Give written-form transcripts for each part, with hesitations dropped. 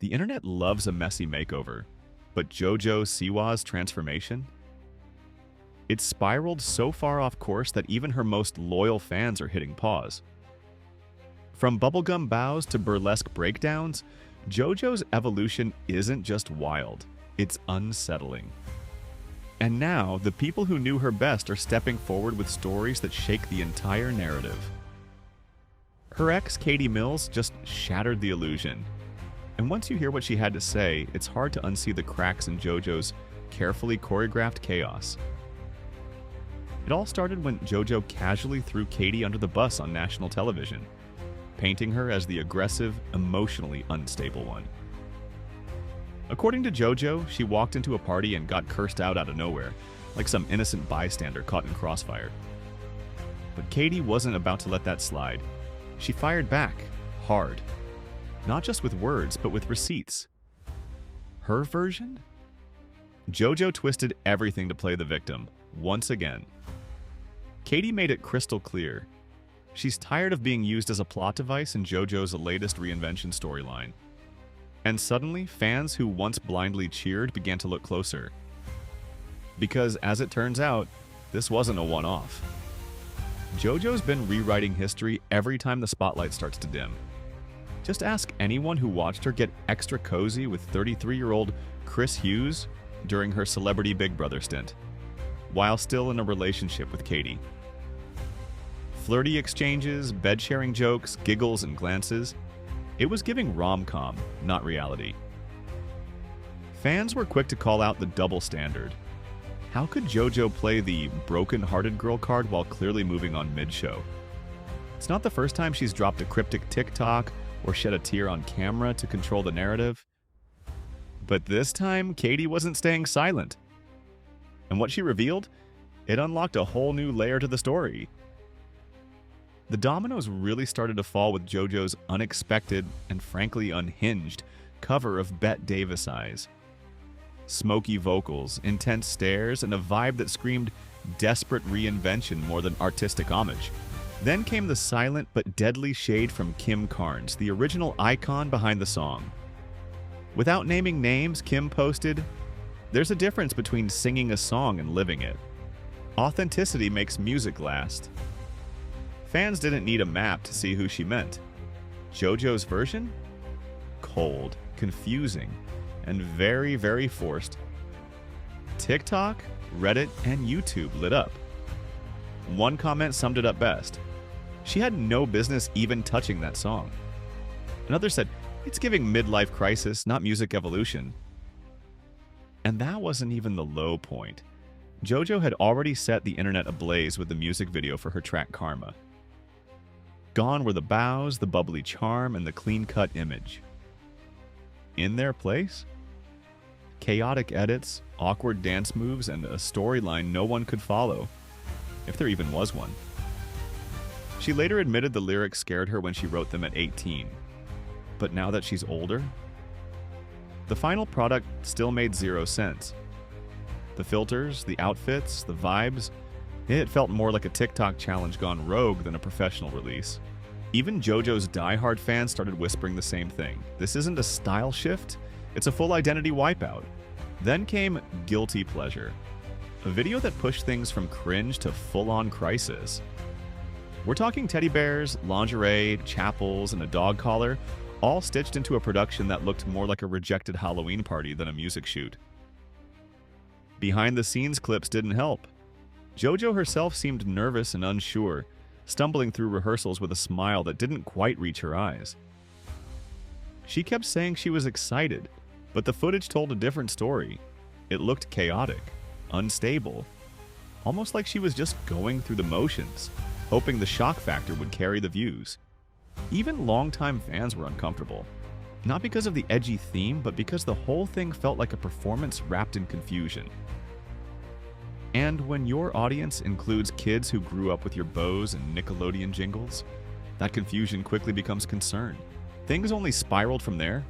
The internet loves a messy makeover, but JoJo Siwa's transformation? It spiraled so far off course that even her most loyal fans are hitting pause. From bubblegum bows to burlesque breakdowns, JoJo's evolution isn't just wild, it's unsettling. And now, the people who knew her best are stepping forward with stories that shake the entire narrative. Her ex, Katie Mills, just shattered the illusion. And once you hear what she had to say, it's hard to unsee the cracks in JoJo's carefully choreographed chaos. It all started when JoJo casually threw Katie under the bus on national television, painting her as the aggressive, emotionally unstable one. According to JoJo, she walked into a party and got cursed out of nowhere, like some innocent bystander caught in crossfire. But Katie wasn't about to let that slide. She fired back, hard. Not just with words, but with receipts. Her version? JoJo twisted everything to play the victim, once again. Katie made it crystal clear. She's tired of being used as a plot device in JoJo's latest reinvention storyline. And suddenly, fans who once blindly cheered began to look closer. Because, as it turns out, this wasn't a one-off. JoJo's been rewriting history every time the spotlight starts to dim. Just ask anyone who watched her get extra cozy with 33-year-old Chris Hughes during her Celebrity Big Brother stint, while still in a relationship with Katie. Flirty exchanges, bed-sharing jokes, giggles, and glances. It was giving rom-com, not reality. Fans were quick to call out the double standard. How could JoJo play the broken-hearted girl card while clearly moving on mid-show? It's not the first time she's dropped a cryptic TikTok or shed a tear on camera to control the narrative. But this time, Katie wasn't staying silent. And what she revealed? It unlocked a whole new layer to the story. The dominoes really started to fall with JoJo's unexpected and frankly unhinged cover of Bette Davis Eyes. Smoky vocals, intense stares, and a vibe that screamed desperate reinvention more than artistic homage. Then came the silent but deadly shade from Kim Carnes, the original icon behind the song. Without naming names, Kim posted, "There's a difference between singing a song and living it. Authenticity makes music last." Fans didn't need a map to see who she meant. JoJo's version? Cold, confusing, and very, very forced. TikTok, Reddit, and YouTube lit up. One comment summed it up best. She had no business even touching that song. Another said, "It's giving midlife crisis, not music evolution." And that wasn't even the low point. JoJo had already set the internet ablaze with the music video for her track Karma. Gone were the bows, the bubbly charm, and the clean-cut image. In their place? Chaotic edits, awkward dance moves, and a storyline no one could follow, if there even was one. She later admitted the lyrics scared her when she wrote them at 18. But now that she's older, the final product still made zero sense. The filters, the outfits, the vibes, it felt more like a TikTok challenge gone rogue than a professional release. Even JoJo's diehard fans started whispering the same thing. This isn't a style shift, it's a full identity wipeout. Then came Guilty Pleasure, a video that pushed things from cringe to full-on crisis. We're talking teddy bears, lingerie, chapels, and a dog collar, all stitched into a production that looked more like a rejected Halloween party than a music shoot. Behind-the-scenes clips didn't help. JoJo herself seemed nervous and unsure, stumbling through rehearsals with a smile that didn't quite reach her eyes. She kept saying she was excited, but the footage told a different story. It looked chaotic, unstable, almost like she was just going through the motions, hoping the shock factor would carry the views. Even longtime fans were uncomfortable. Not because of the edgy theme, but because the whole thing felt like a performance wrapped in confusion. And when your audience includes kids who grew up with your bows and Nickelodeon jingles, that confusion quickly becomes concern. Things only spiraled from there.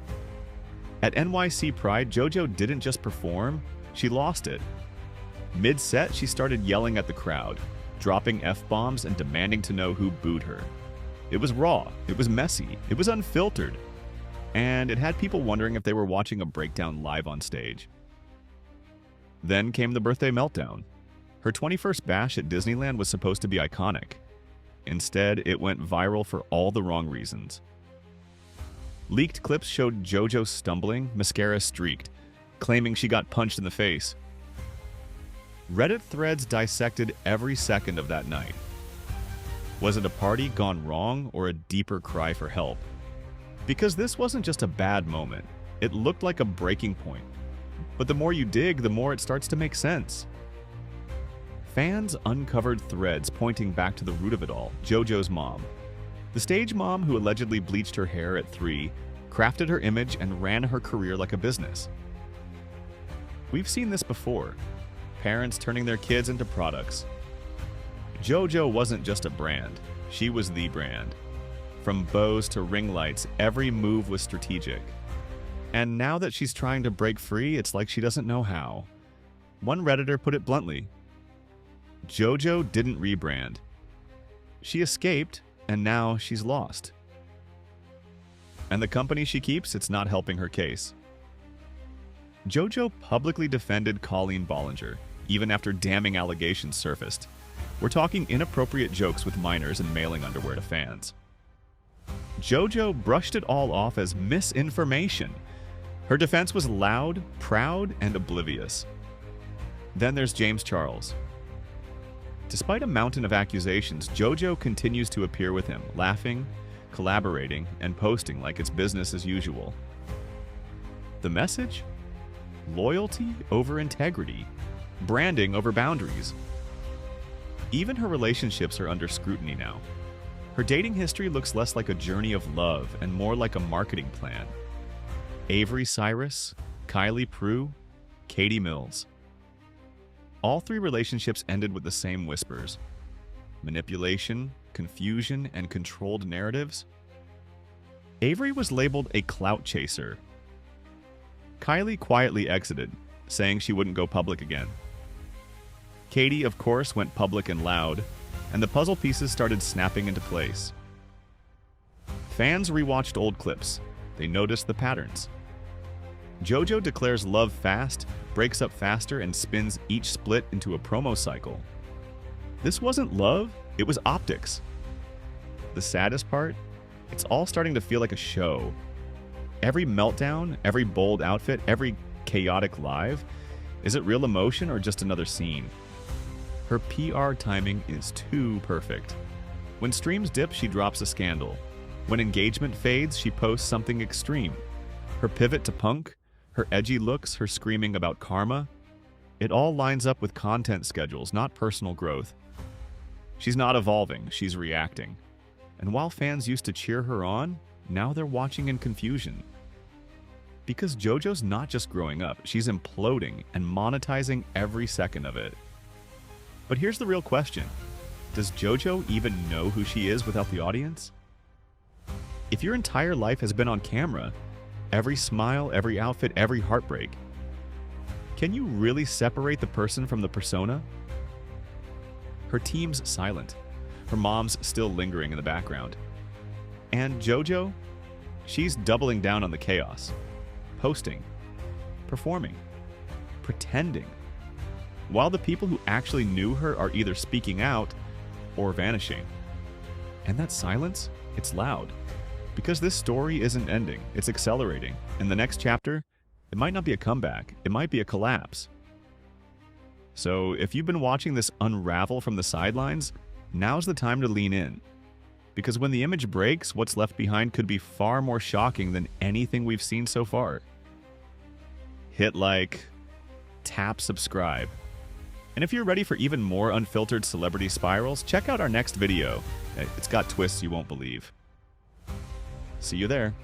At NYC Pride, JoJo didn't just perform, she lost it. Mid-set, she started yelling at the crowd, dropping F-bombs and demanding to know who booed her. It was raw, it was messy, it was unfiltered. and it had people wondering if they were watching a breakdown live on stage. Then came the birthday meltdown. Her 21st bash at Disneyland was supposed to be iconic. Instead, it went viral for all the wrong reasons. Leaked clips showed JoJo stumbling, mascara streaked, claiming she got punched in the face. Reddit threads dissected every second of that night. Was it a party gone wrong or a deeper cry for help? Because this wasn't just a bad moment, it looked like a breaking point. But the more you dig, the more it starts to make sense. Fans uncovered threads pointing back to the root of it all, JoJo's mom. The stage mom who allegedly bleached her hair at 3, crafted her image and ran her career like a business. We've seen this before, parents turning their kids into products. JoJo wasn't just a brand, she was the brand. From bows to ring lights, every move was strategic. And now that she's trying to break free, it's like she doesn't know how. One Redditor put it bluntly, JoJo didn't rebrand. She escaped, and now she's lost. And the company she keeps, it's not helping her case. JoJo publicly defended Colleen Bollinger, even after damning allegations surfaced. We're talking inappropriate jokes with minors and mailing underwear to fans. JoJo brushed it all off as misinformation. Her defense was loud, proud, and oblivious. Then there's James Charles. Despite a mountain of accusations, JoJo continues to appear with him, laughing, collaborating, and posting like it's business as usual. The message? Loyalty over integrity, branding over boundaries. Even her relationships are under scrutiny now. Her dating history looks less like a journey of love and more like a marketing plan. Avery Cyrus, Kylie Prue, Katie Mills. All 3 relationships ended with the same whispers: manipulation, confusion, and controlled narratives. Avery was labeled a clout chaser. Kylie quietly exited, saying she wouldn't go public again. Katie, of course, went public and loud, and the puzzle pieces started snapping into place. Fans rewatched old clips. They noticed the patterns. JoJo declares love fast, breaks up faster, and spins each split into a promo cycle. This wasn't love, it was optics. The saddest part? It's all starting to feel like a show. Every meltdown, every bold outfit, every chaotic live, is it real emotion or just another scene? Her PR timing is too perfect. When streams dip, she drops a scandal. When engagement fades, she posts something extreme. Her pivot to punk, her edgy looks, her screaming about karma, it all lines up with content schedules, not personal growth. She's not evolving, she's reacting. And while fans used to cheer her on, now they're watching in confusion. Because JoJo's not just growing up, she's imploding and monetizing every second of it. But here's the real question. Does JoJo even know who she is without the audience? If your entire life has been on camera, every smile, every outfit, every heartbreak, can you really separate the person from the persona? Her team's silent. Her mom's still lingering in the background. And JoJo? She's doubling down on the chaos. Posting. Performing. Pretending. While the people who actually knew her are either speaking out or vanishing. And that silence, it's loud. Because this story isn't ending, it's accelerating. In the next chapter, it might not be a comeback, it might be a collapse. So if you've been watching this unravel from the sidelines, now's the time to lean in. Because when the image breaks, what's left behind could be far more shocking than anything we've seen so far. Hit like, tap subscribe. And if you're ready for even more unfiltered celebrity spirals, check out our next video. It's got twists you won't believe. See you there.